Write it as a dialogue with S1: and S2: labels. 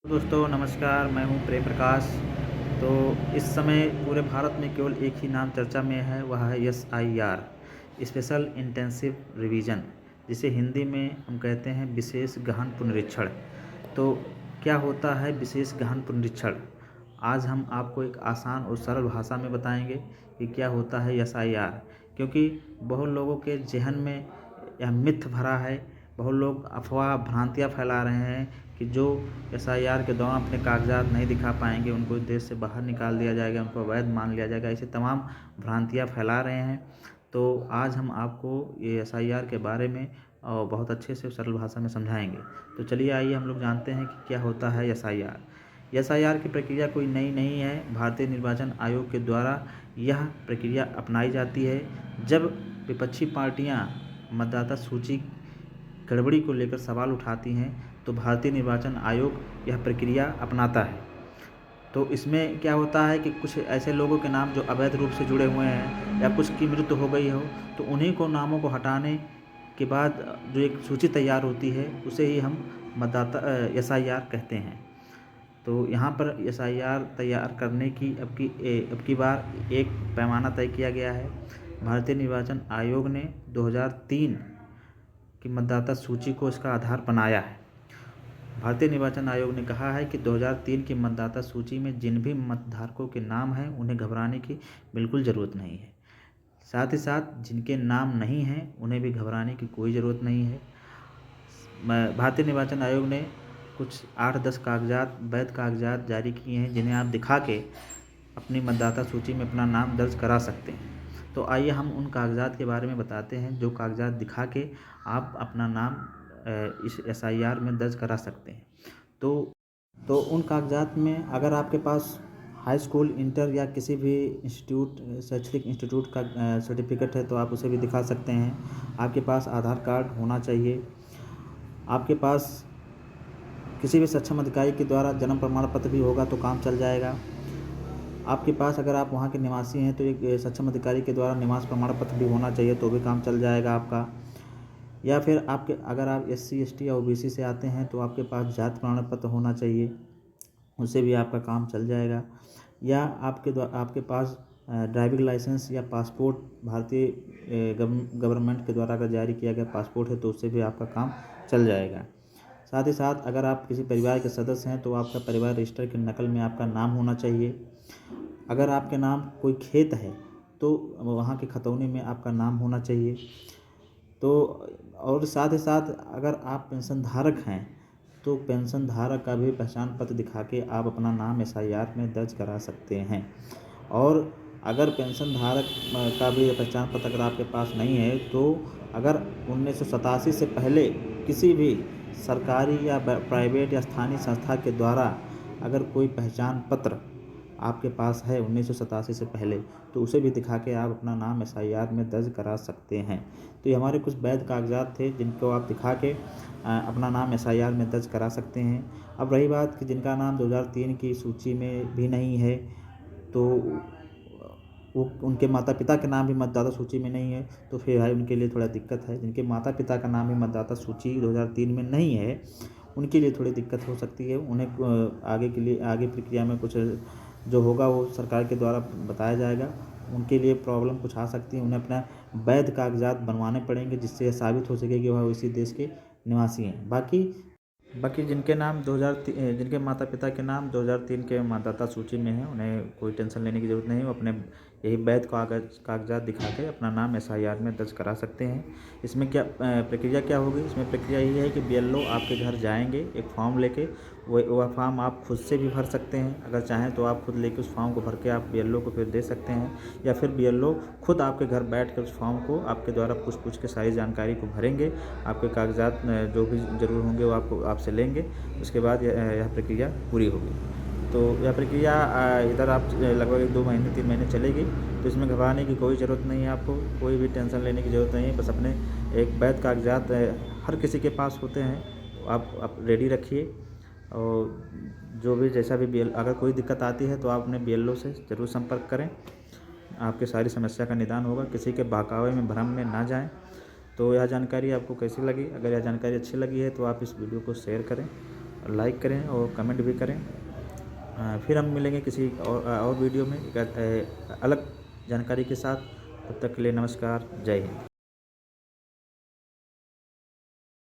S1: दोस्तों नमस्कार, मैं हूं प्रेम प्रकाश। तो इस समय पूरे भारत में केवल एक ही नाम चर्चा में है, वह है एसआईआर, स्पेशल इंटेंसिव रिवीजन, जिसे हिंदी में हम कहते हैं विशेष गहन पुनरीक्षण। तो क्या होता है विशेष गहन पुनरीक्षण? आज हम आपको एक आसान और सरल भाषा में बताएंगे कि क्या होता है एसआईआर, क्योंकि बहुत लोगों के ज़हन में यह मिथ भरा है। बहुत लोग अफवाह भ्रांतियाँ फैला रहे हैं कि जो एसआईआर के दौरान अपने कागजात नहीं दिखा पाएंगे उनको देश से बाहर निकाल दिया जाएगा, उनको अवैध मान लिया जाएगा, ऐसे तमाम भ्रांतियाँ फैला रहे हैं। तो आज हम आपको ये एसआईआर के बारे में बहुत अच्छे से सरल भाषा में समझाएंगे। तो चलिए आइए हम लोग जानते हैं कि क्या होता है एसआईआर। एसआईआर की प्रक्रिया कोई नई नहीं है। भारतीय निर्वाचन आयोग के द्वारा यह प्रक्रिया अपनाई जाती है जब विपक्षी पार्टियां मतदाता सूची गड़बड़ी को लेकर सवाल उठाती हैं, तो भारतीय निर्वाचन आयोग यह प्रक्रिया अपनाता है। तो इसमें क्या होता है कि कुछ ऐसे लोगों के नाम जो अवैध रूप से जुड़े हुए हैं या कुछ की मृत्यु हो गई हो, तो उन्हीं को नामों को हटाने के बाद जो एक सूची तैयार होती है उसे ही हम मतदाता एसआईआर कहते हैं। तो यहाँ पर एसआईआर तैयार करने की अब की बार एक पैमाना तय किया गया है। भारतीय निर्वाचन आयोग ने 2003 की मतदाता सूची को इसका आधार बनाया है। भारतीय निर्वाचन आयोग ने कहा है कि 2003 की मतदाता सूची में जिन भी मतधारकों के नाम हैं उन्हें घबराने की बिल्कुल ज़रूरत नहीं है। साथ ही साथ जिनके नाम नहीं हैं उन्हें भी घबराने की कोई ज़रूरत नहीं है। भारतीय निर्वाचन आयोग ने कुछ 8-10 कागजात, वैध कागजात जारी किए हैं जिन्हें आप दिखा के अपनी मतदाता सूची में अपना नाम दर्ज करा सकते हैं। तो आइए हम उन कागजात के बारे में बताते हैं जो कागजात दिखा के आप अपना नाम इस एसआईआर में दर्ज करा सकते हैं। तो उन कागजात में अगर आपके पास हाई स्कूल, इंटर या किसी भी शैक्षणिक इंस्टीट्यूट का सर्टिफिकेट है तो आप उसे भी दिखा सकते हैं। आपके पास आधार कार्ड होना चाहिए। आपके पास किसी भी सक्षम अधिकारी के द्वारा जन्म प्रमाण पत्र भी होगा तो काम चल जाएगा। आपके पास अगर आप वहाँ के निवासी हैं तो एक सक्षम अधिकारी के द्वारा निवास प्रमाण पत्र भी होना चाहिए तो भी काम चल जाएगा आपका। या फिर अगर आप SC ST या OBC से आते हैं तो आपके पास जाति प्रमाण पत्र होना चाहिए, उससे भी आपका काम चल जाएगा। या आपके पास ड्राइविंग लाइसेंस या पासपोर्ट भारतीय गवर्नमेंट के द्वारा अगर जारी किया गया पासपोर्ट है तो उससे भी आपका काम चल जाएगा। साथ ही साथ अगर आप किसी परिवार के सदस्य हैं तो आपका परिवार रजिस्टर की नकल में आपका नाम होना चाहिए। अगर आपके नाम कोई खेत है तो वहाँ के खतौनी में आपका नाम होना चाहिए। तो और साथ ही साथ अगर आप पेंशन धारक हैं तो पेंशन धारक का भी पहचान पत्र दिखा के आप अपना नाम एसआईआर में दर्ज करा सकते हैं। और अगर पेंशन धारक का भी पहचान पत्र अगर आपके पास नहीं है तो अगर 1987 से पहले किसी भी सरकारी या प्राइवेट या स्थानीय संस्था के द्वारा अगर कोई पहचान पत्र आपके पास है 1987 से पहले तो उसे भी दिखा के आप अपना नाम एसआईआर में दर्ज करा सकते हैं। तो ये हमारे कुछ वैध कागजात थे जिनको आप दिखा के अपना नाम एसआईआर में दर्ज करा सकते हैं। अब रही बात कि जिनका नाम 2003 की सूची में भी नहीं है तो वो उनके माता पिता के नाम भी मतदाता सूची में नहीं है तो फिर भाई उनके लिए थोड़ा दिक्कत है। जिनके माता पिता का नाम भी मतदाता सूची 2003 में नहीं है उनके लिए थोड़ी दिक्कत हो सकती है। उन्हें आगे प्रक्रिया में कुछ जो होगा वो सरकार के द्वारा बताया जाएगा। उनके लिए प्रॉब्लम कुछ आ सकती है, उन्हें अपना वैध कागजात बनवाने पड़ेंगे जिससे यह साबित हो सके कि वह इसी देश के निवासी हैं। बाकी जिनके माता पिता के नाम 2003 के मतदाता सूची में है उन्हें कोई टेंशन लेने की ज़रूरत नहीं है। वो अपने यही वैध कागजात दिखा के अपना नाम एसआईआर में दर्ज करा सकते हैं। इसमें प्रक्रिया क्या होगी? इसमें प्रक्रिया यही है कि BLO आपके घर जाएंगे एक फॉर्म लेके। वह फॉर्म आप खुद से भी भर सकते हैं, अगर चाहें तो आप खुद लेके उस फॉर्म को भर के आप BLO को फिर दे सकते हैं। या फिर BLO खुद आपके घर बैठ कर उस फॉर्म को आपके द्वारा पूछ के सारी जानकारी को भरेंगे। आपके कागजात जो भी ज़रूर होंगे वो आपसे लेंगे। उसके बाद यह प्रक्रिया पूरी होगी। तो यह प्रक्रिया इधर आप लगभग 2 महीने 3 महीने चलेगी। तो इसमें घबराने की कोई ज़रूरत नहीं है, आपको कोई भी टेंशन लेने की ज़रूरत नहीं है। बस अपने एक वैध कागजात हर किसी के पास होते हैं, तो आप रेडी रखिए। और जो भी जैसा भी अगर कोई दिक्कत आती है तो आप अपने BLO से ज़रूर संपर्क करें, आपकी सारी समस्या का निदान होगा। किसी के बहकावे में भ्रम में ना जाएं। तो यह जानकारी आपको कैसी लगी? अगर यह जानकारी अच्छी लगी है तो आप इस वीडियो को शेयर करें लाइक करें और कमेंट भी करें। फिर हम मिलेंगे किसी और वीडियो में एक अलग जानकारी के साथ। तब तक के लिए नमस्कार, जय हिंद।